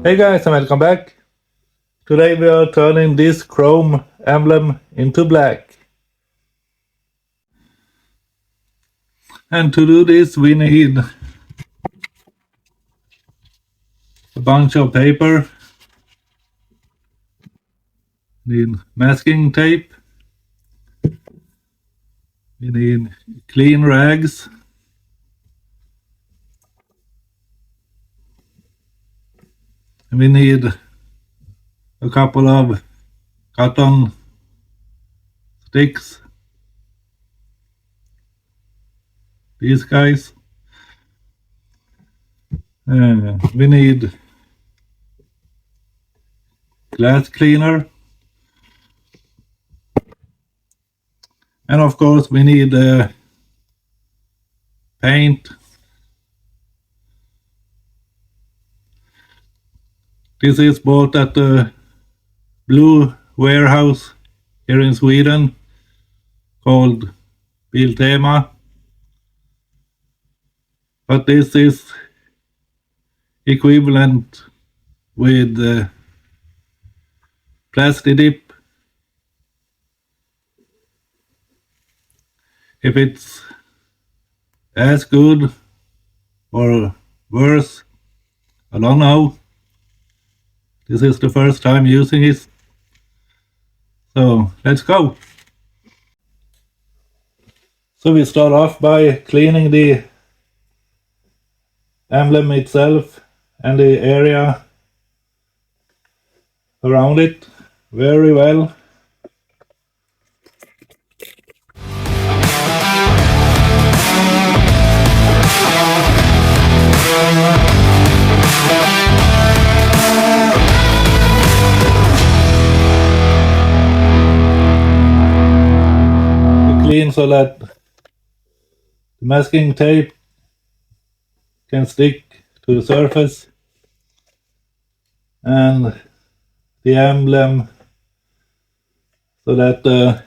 Hey guys, and welcome back. Today we are turning this chrome emblem into black. And to do this we need a bunch of paper, need masking tape, we need clean rags, and we need a couple of cotton sticks, these guys. We need glass cleaner, and of course we need paint. This is bought at the blue warehouse here in Sweden called Biltema, but this is equivalent with Plasti Dip. If it's as good or worse, I don't know. This is the first time using it, so let's go. So we start off by cleaning the emblem itself and the area around it very well. Clean so that the masking tape can stick to the surface and the emblem so that the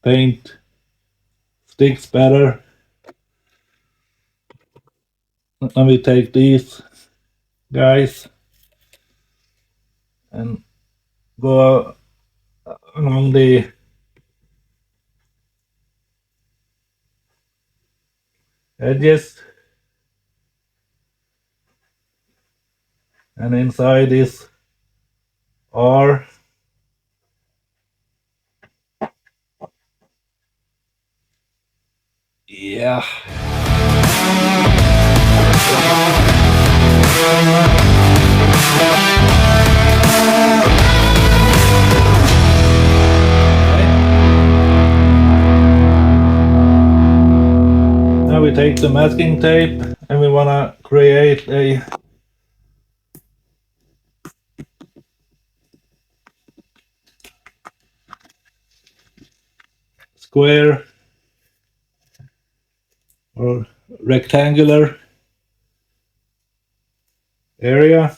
paint sticks better. Let me take these guys and go along the edges, and inside is R. Yeah. Now we take the masking tape and we want to create a square or rectangular area.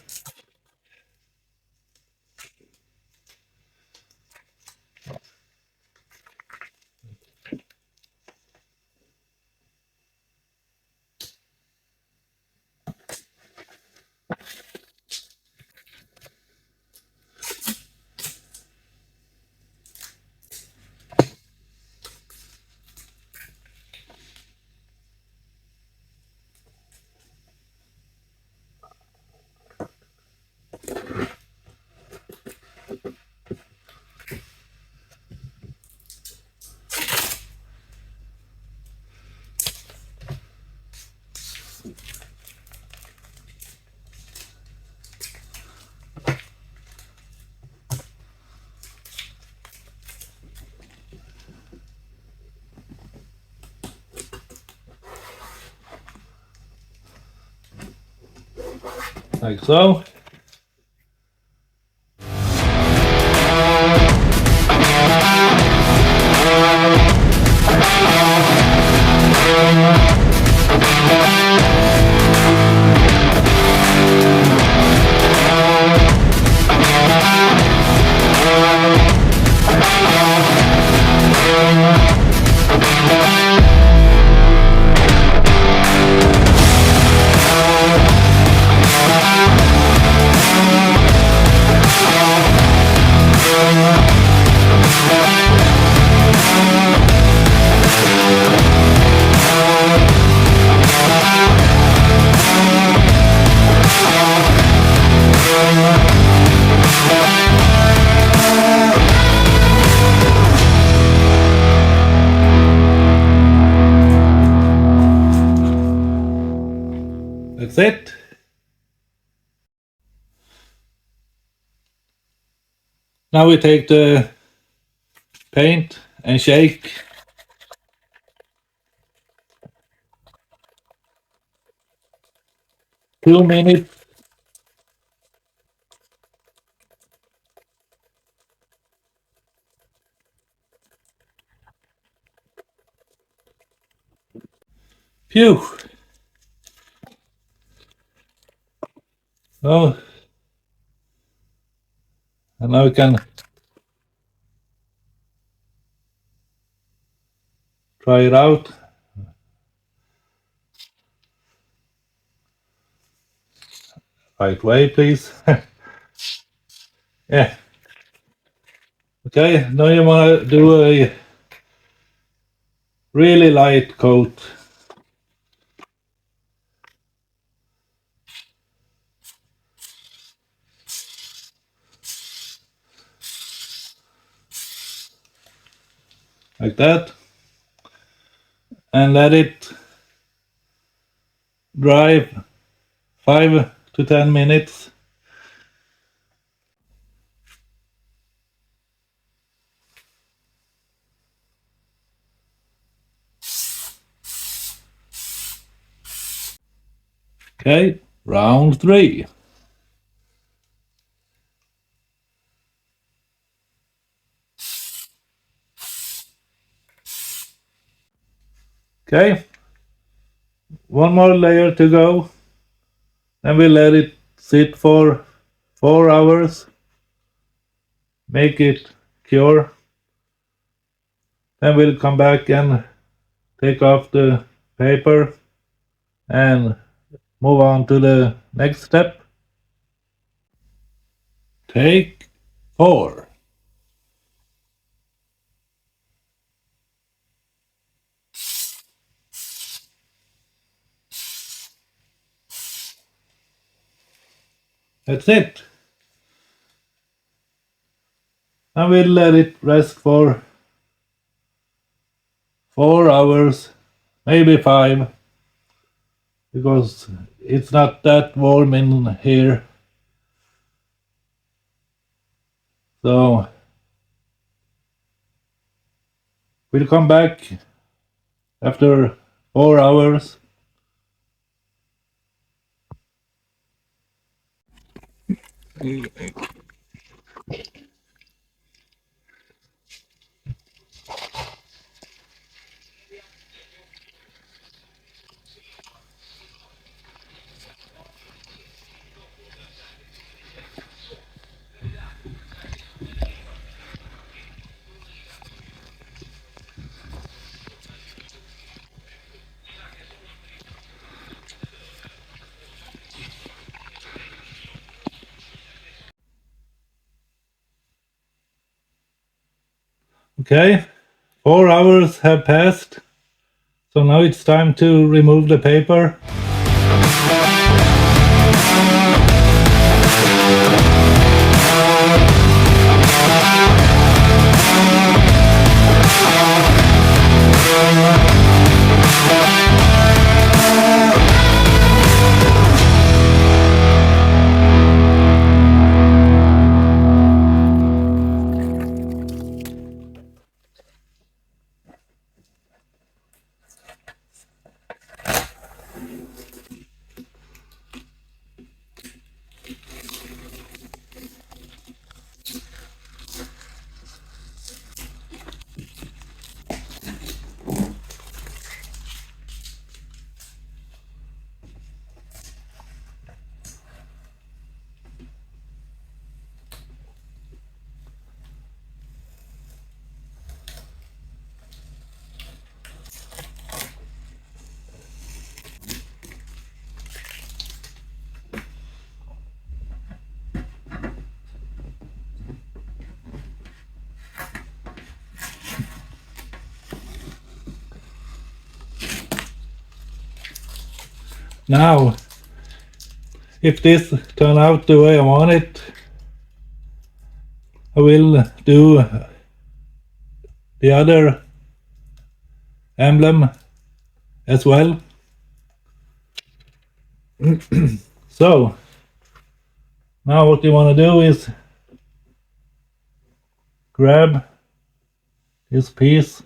Like so. Now we take the paint and shake. Two minutes. Phew. Oh, and now we can try it out. Right way, please. Yeah. Okay, now you want to do a really light coat. Like that. And let it dry 5 to 10 minutes. Okay, round 3. Okay, one more layer to go. Then we let it sit for 4 hours. Make it cure. Then we'll come back and take off the paper and move on to the next step. Take 4. That's it. And we'll let it rest for 4 hours, maybe 5, because it's not that warm in here. So we'll come back after 4 hours. Okay, 4 hours have passed. So now it's time to remove the paper. Now, if this turn out the way I want it, I will do the other emblem as well. So, now what you want to do is grab this piece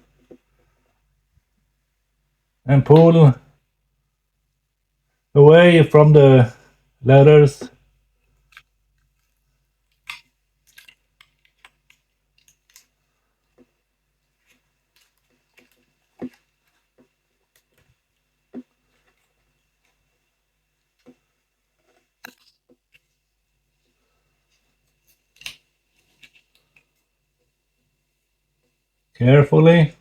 and pull away from the letters. Carefully.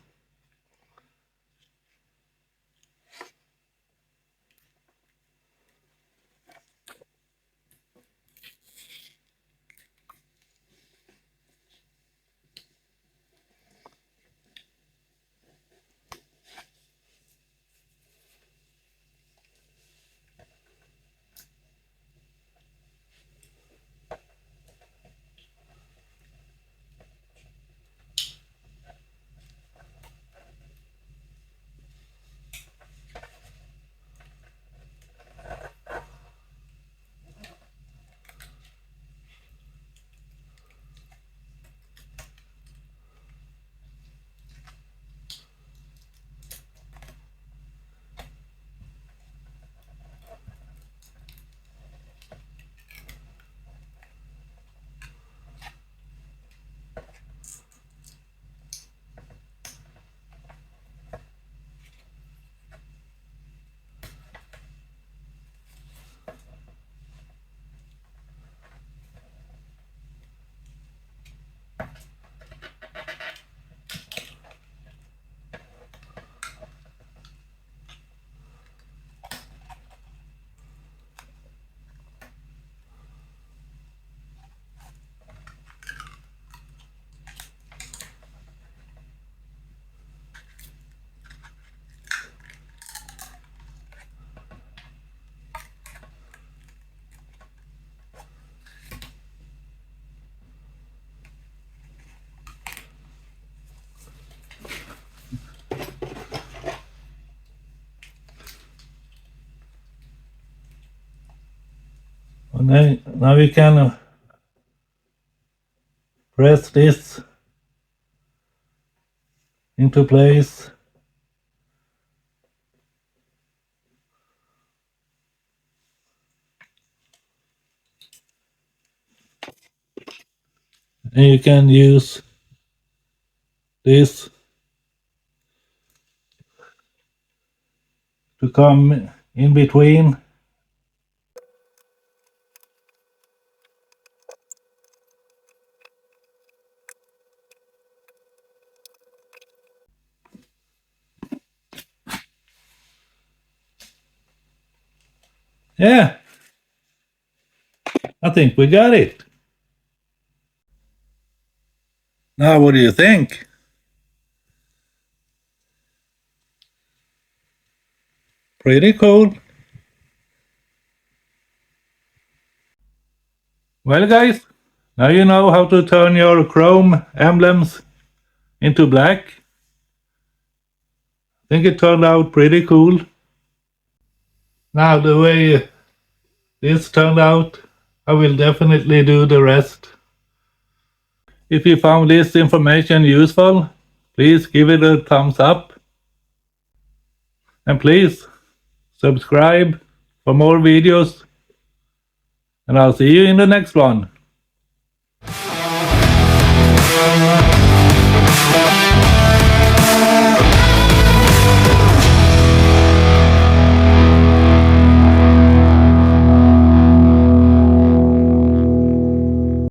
And now we can press this into place. And you can use this to come in between. Yeah, I think we got it. Now, what do you think? Pretty cool. Well, guys, now you know how to turn your chrome emblems into black. I think it turned out pretty cool. Now, the way this turned out, I will definitely do the rest. If you found this information useful, please give it a thumbs up. And please subscribe for more videos. And I'll see you in the next one.